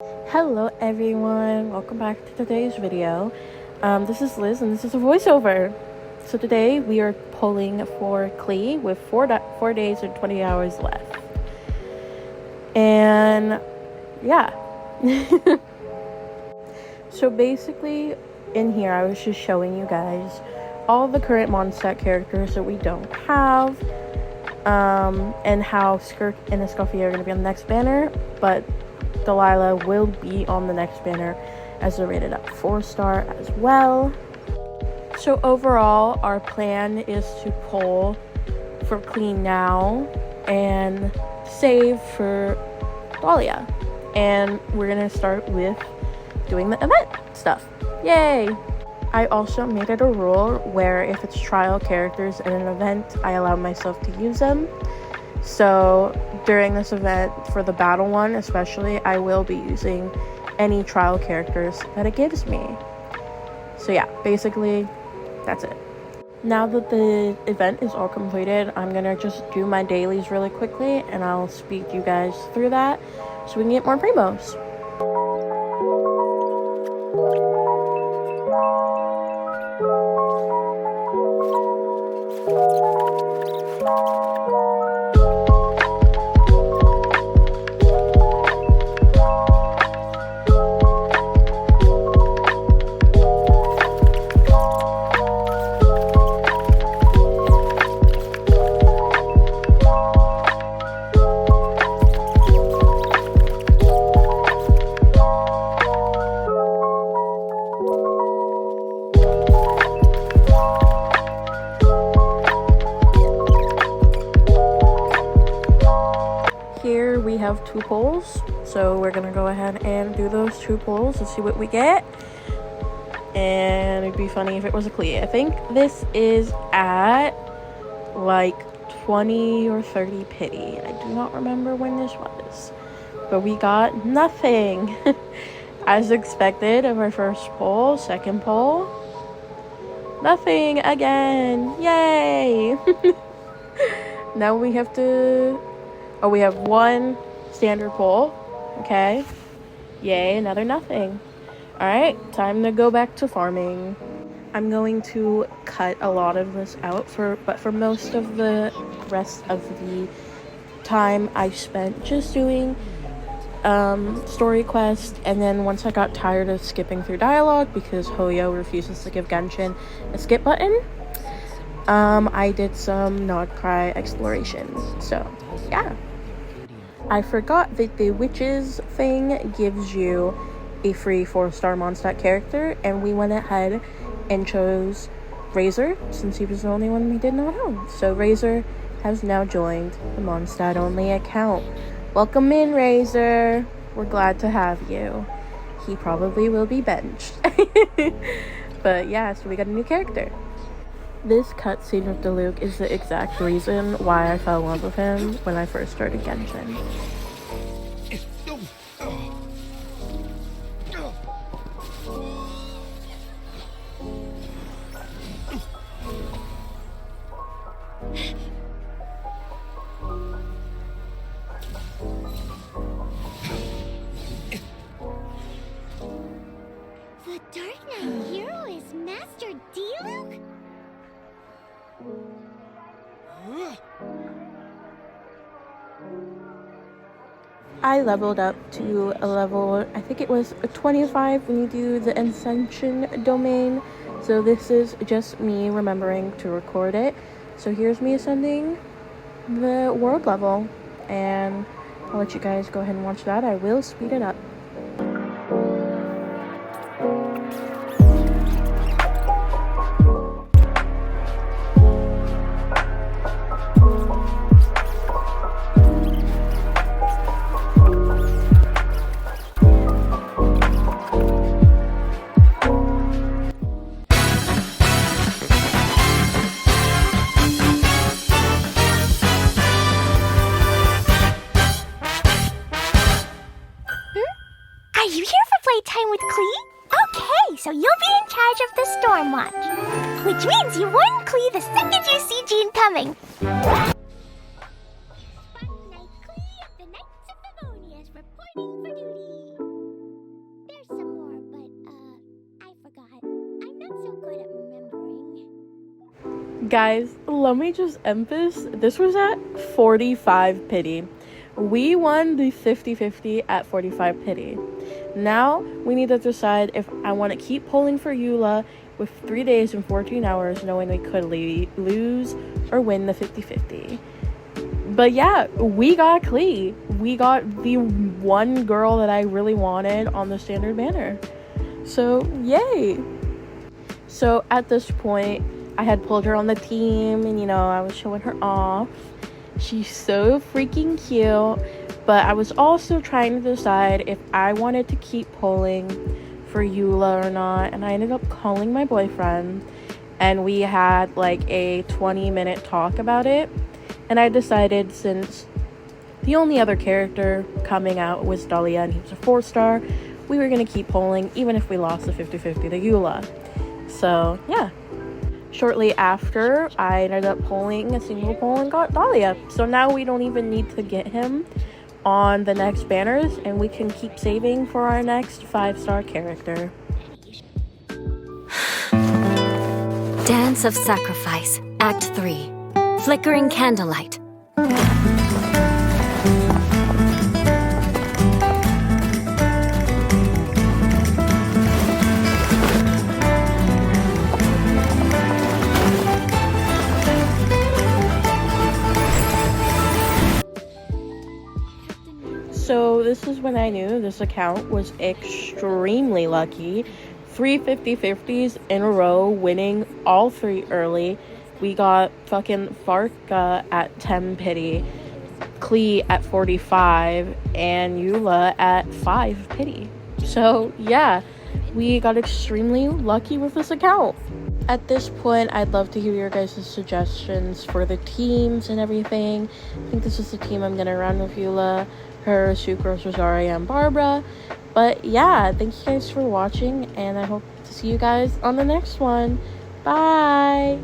Hello everyone, welcome back to today's video. This is Liz and this is a voiceover. So today we are pulling for klee with 4 days and 20 hours left. And yeah. So basically in here I was just showing you guys all the current mondstadt characters that we don't have, and how Skirk and Escoffier are going to be on the next banner, but Delilah will be on the next banner as a rated up 4-star as well. So overall, our plan is to pull for klee now and save for Dahlia. And we're gonna start with doing the event stuff. Yay! I also made it a rule where if it's trial characters in an event, I allow myself to use them. So during this event, for the battle one especially, I will be using any trial characters that it gives me. So yeah, basically that's it. Now that the event is all completed, I'm gonna just do my dailies really quickly and I'll speak to you guys through that so we can get more primos. Here we have 2 pulls, so we're gonna go ahead and do those 2 pulls and see what we get. And it'd be funny if it was a klee. I think this is at like 20 or 30 pity. I do not remember when this was, but we got nothing. As expected of our first pull. Second pull, nothing again. Yay! Now we have to we have 1 standard pull. Okay, yay, another nothing. All right, time to go back to farming. I'm going to cut a lot of this out but for most of the rest of the time I spent just doing story quest, and then once I got tired of skipping through dialogue because Hoyo refuses to give Genshin a skip button, I did some Nod Cry exploration. So yeah, I forgot that the witches thing gives you a free 4-star mondstadt character, and we went ahead and chose Razor since he was the only one we did not own. So Razor has now joined the mondstadt only account. Welcome in, Razor. We're glad to have you. He probably will be benched. But yeah, so we got a new character. This cutscene with Diluc is the exact reason why I fell in love with him when I first started Genshin. The Dark Knight hero is Master Diluc? I leveled up to a level, I think it was a 25 when you do the Ascension domain. So this is just me remembering to record it. So here's me ascending the world level, and I'll let you guys go ahead and watch that. I will speed it up. Are you here for playtime with klee? Okay, so you'll be in charge of the Storm Watch, which means you warn klee the second you see Jean coming. Spotlight Klee of the Knights of Favonius reporting for duty. Guys, let me just end this was at 45 pity. We won the 50-50 at 45 pity. Now we need to decide if I want to keep pulling for Eula with 3 days and 14 hours, knowing we could lose or win the 50-50. But yeah, we got klee. We got the one girl that I really wanted on the standard banner. So yay. So at this point, I had pulled her on the team and, you know, I was showing her off. She's so freaking cute. But I was also trying to decide if I wanted to keep pulling for Eula or not. And I ended up calling my boyfriend. And we had like a 20-minute talk about it. And I decided, since the only other character coming out was Dahlia and he was a 4-star, we were going to keep pulling even if we lost the 50-50 to Eula. So yeah. Shortly after, I ended up pulling a single pull and got Dahlia. So now we don't even need to get him on the next banners, and we can keep saving for our next 5-star character. Dance of Sacrifice, Act 3. Flickering Candlelight. So this is when I knew this account was extremely lucky. 3 50-50s in a row, winning all 3 early. We got fucking Farka at 10 pity, Klee at 45, and Eula at 5 pity. So yeah, we got extremely lucky with this account. At this point, I'd love to hear your guys' suggestions for the teams and everything. I think this is the team I'm gonna run with Eula, her, Sucrose, Rosaria, and Barbara. But yeah, thank you guys for watching, and I hope to see you guys on the next one. Bye!